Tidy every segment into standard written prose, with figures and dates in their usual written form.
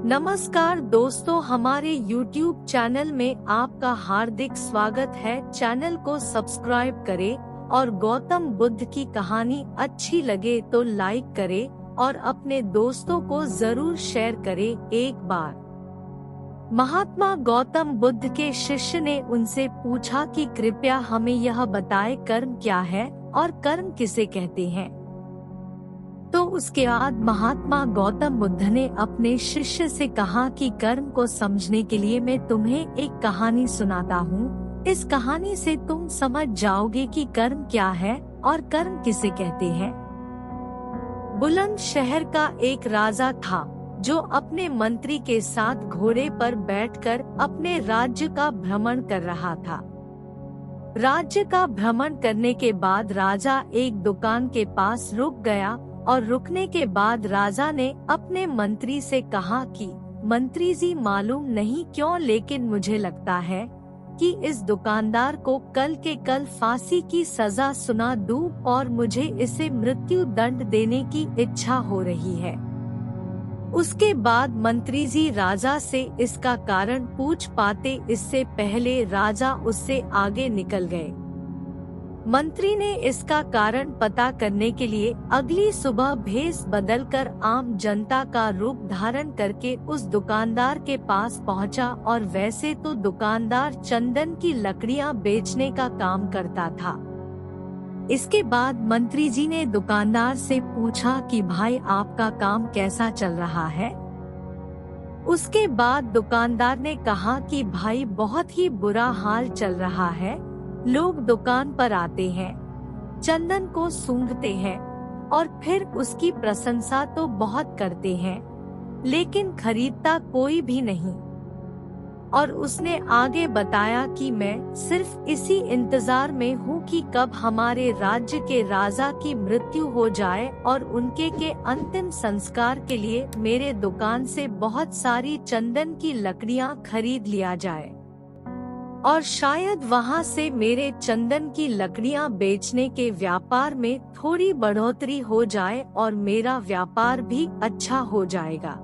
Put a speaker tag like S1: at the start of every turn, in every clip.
S1: नमस्कार दोस्तों, हमारे YouTube चैनल में आपका हार्दिक स्वागत है। चैनल को सब्सक्राइब करें और गौतम बुद्ध की कहानी अच्छी लगे तो लाइक करें और अपने दोस्तों को जरूर शेयर करें। एक बार महात्मा गौतम बुद्ध के शिष्य ने उनसे पूछा कि कृपया हमें यह बताएं कर्म क्या है और कर्म किसे कहते हैं। तो उसके बाद महात्मा गौतम बुद्ध ने अपने शिष्य से कहा कि कर्म को समझने के लिए मैं तुम्हें एक कहानी सुनाता हूँ। इस कहानी से तुम समझ जाओगे कि कर्म क्या है और कर्म किसे कहते हैं। बुलंद शहर का एक राजा था जो अपने मंत्री के साथ घोड़े पर बैठकर अपने राज्य का भ्रमण कर रहा था। राज्य का भ्रमण करने के बाद राजा एक दुकान के पास रुक गया और रुकने के बाद राजा ने अपने मंत्री से कहा कि मंत्री जी, मालूम नहीं क्यों लेकिन मुझे लगता है कि इस दुकानदार को कल के कल फांसी की सजा सुना दूं और मुझे इसे मृत्यु दंड देने की इच्छा हो रही है। उसके बाद मंत्री जी राजा से इसका कारण पूछ पाते इससे पहले राजा उससे आगे निकल गए। मंत्री ने इसका कारण पता करने के लिए अगली सुबह भेष बदलकर आम जनता का रूप धारण करके उस दुकानदार के पास पहुंचा और वैसे तो दुकानदार चंदन की लकड़ियां बेचने का काम करता था। इसके बाद मंत्री जी ने दुकानदार से पूछा कि भाई आपका काम कैसा चल रहा है। उसके बाद दुकानदार ने कहा कि भाई बहुत ही बुरा हाल चल रहा है। लोग दुकान पर आते हैं, चंदन को सूंघते हैं और फिर उसकी प्रशंसा तो बहुत करते हैं, लेकिन खरीदता कोई भी नहीं। और उसने आगे बताया कि मैं सिर्फ इसी इंतजार में हूँ कि कब हमारे राज्य के राजा की मृत्यु हो जाए और उनके के अंतिम संस्कार के लिए मेरे दुकान से बहुत सारी चंदन की लकड़ियाँ खरीद लिया जाए और शायद वहां से मेरे चंदन की लकड़ियां बेचने के व्यापार में थोड़ी बढ़ोतरी हो जाए और मेरा व्यापार भी अच्छा हो जाएगा।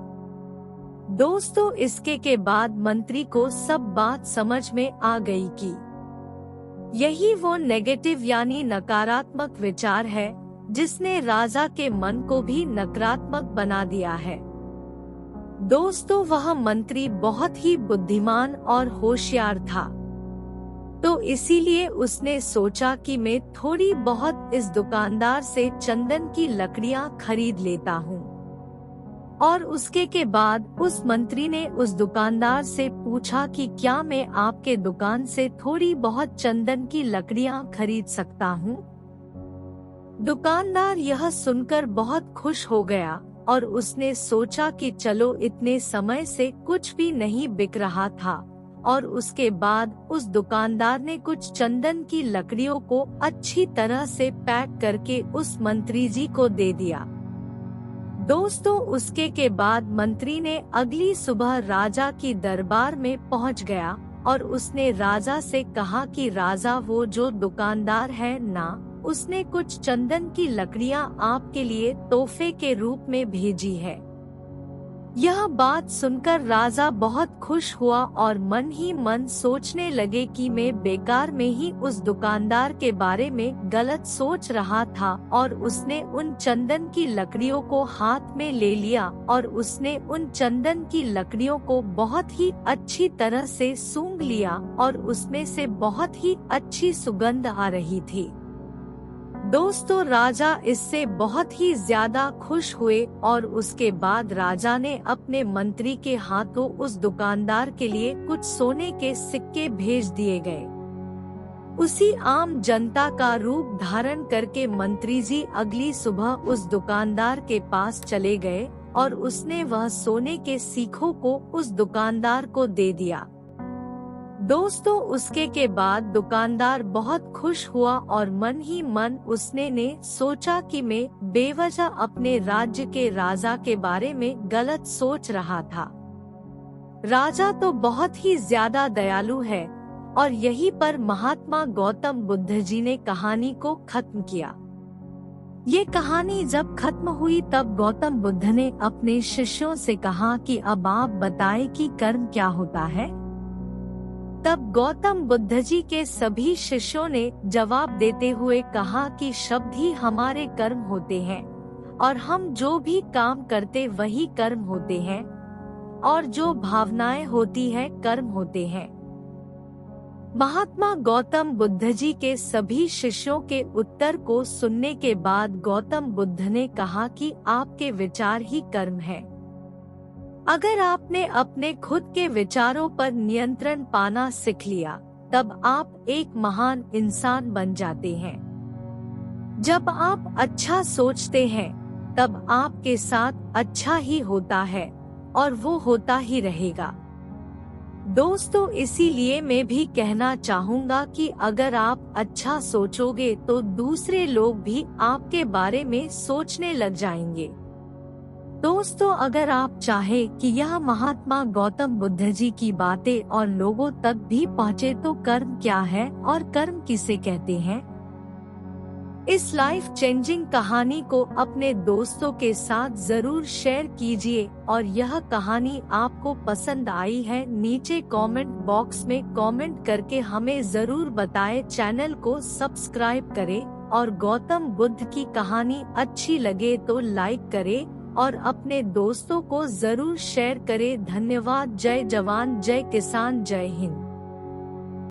S1: दोस्तों, इसके के बाद मंत्री को सब बात समझ में आ गई कि यही वो नेगेटिव यानी नकारात्मक विचार है जिसने राजा के मन को भी नकारात्मक बना दिया है। दोस्तों, वह मंत्री बहुत ही बुद्धिमान और होशियार था, तो इसीलिए उसने सोचा कि मैं थोड़ी बहुत इस दुकानदार से चंदन की लकड़ियां खरीद लेता हूँ। और उसके के बाद उस मंत्री ने उस दुकानदार से पूछा कि क्या मैं आपके दुकान से थोड़ी बहुत चंदन की लकड़ियां खरीद सकता हूँ। दुकानदार यह सुनकर बहुत खुश हो गया और उसने सोचा कि चलो, इतने समय से कुछ भी नहीं बिक रहा था। और उसके बाद उस दुकानदार ने कुछ चंदन की लकड़ियों को अच्छी तरह से पैक करके उस मंत्री जी को दे दिया। दोस्तों, उसके के बाद मंत्री ने अगली सुबह राजा की दरबार में पहुंच गया और उसने राजा से कहा कि राजा, वो जो दुकानदार है ना, उसने कुछ चंदन की लकड़ियां आपके लिए तोहफे के रूप में भेजी है। यह बात सुनकर राजा बहुत खुश हुआ और मन ही मन सोचने लगे कि मैं बेकार में ही उस दुकानदार के बारे में गलत सोच रहा था। और उसने उन चंदन की लकड़ियों को हाथ में ले लिया और उसने उन चंदन की लकड़ियों को बहुत ही अच्छी तरह से सूंघ लिया और उसमें से बहुत ही अच्छी सुगंध आ रही थी। दोस्तों, राजा इससे बहुत ही ज्यादा खुश हुए और उसके बाद राजा ने अपने मंत्री के हाथों उस दुकानदार के लिए कुछ सोने के सिक्के भेज दिए गए। उसी आम जनता का रूप धारण करके मंत्री जी अगली सुबह उस दुकानदार के पास चले गए और उसने वह सोने के सिक्कों को उस दुकानदार को दे दिया। दोस्तों, उसके के बाद दुकानदार बहुत खुश हुआ और मन ही मन उसने सोचा कि मैं बेवजह अपने राज्य के राजा के बारे में गलत सोच रहा था। राजा तो बहुत ही ज्यादा दयालु है। और यहीं पर महात्मा गौतम बुद्ध जी ने कहानी को खत्म किया। ये कहानी जब खत्म हुई तब गौतम बुद्ध ने अपने शिष्यों से कहा कि अब आप बताएं कि कर्म क्या होता है। तब गौतम बुद्ध जी के सभी शिष्यों ने जवाब देते हुए कहा कि शब्द ही हमारे कर्म होते हैं और हम जो भी काम करते वही कर्म होते हैं और जो भावनाएं होती है कर्म होते हैं। महात्मा गौतम बुद्ध जी के सभी शिष्यों के उत्तर को सुनने के बाद गौतम बुद्ध ने कहा कि आपके विचार ही कर्म है। अगर आपने अपने खुद के विचारों पर नियंत्रण पाना सीख लिया तब आप एक महान इंसान बन जाते हैं। जब आप अच्छा सोचते हैं तब आपके साथ अच्छा ही होता है और वो होता ही रहेगा। दोस्तों, इसीलिए मैं भी कहना चाहूँगा कि अगर आप अच्छा सोचोगे तो दूसरे लोग भी आपके बारे में सोचने लग जाएंगे। दोस्तों, अगर आप चाहे कि यह महात्मा गौतम बुद्ध जी की बातें और लोगों तक भी पहुँचे तो कर्म क्या है और कर्म किसे कहते हैं, इस लाइफ चेंजिंग कहानी को अपने दोस्तों के साथ जरूर शेयर कीजिए। और यह कहानी आपको पसंद आई है नीचे कमेंट बॉक्स में कमेंट करके हमें जरूर बताएं। चैनल को सब्सक्राइब करें और गौतम बुद्ध की कहानी अच्छी लगे तो लाइक करें और अपने दोस्तों को जरूर शेयर करें। धन्यवाद। जय जवान जय किसान जय हिंद।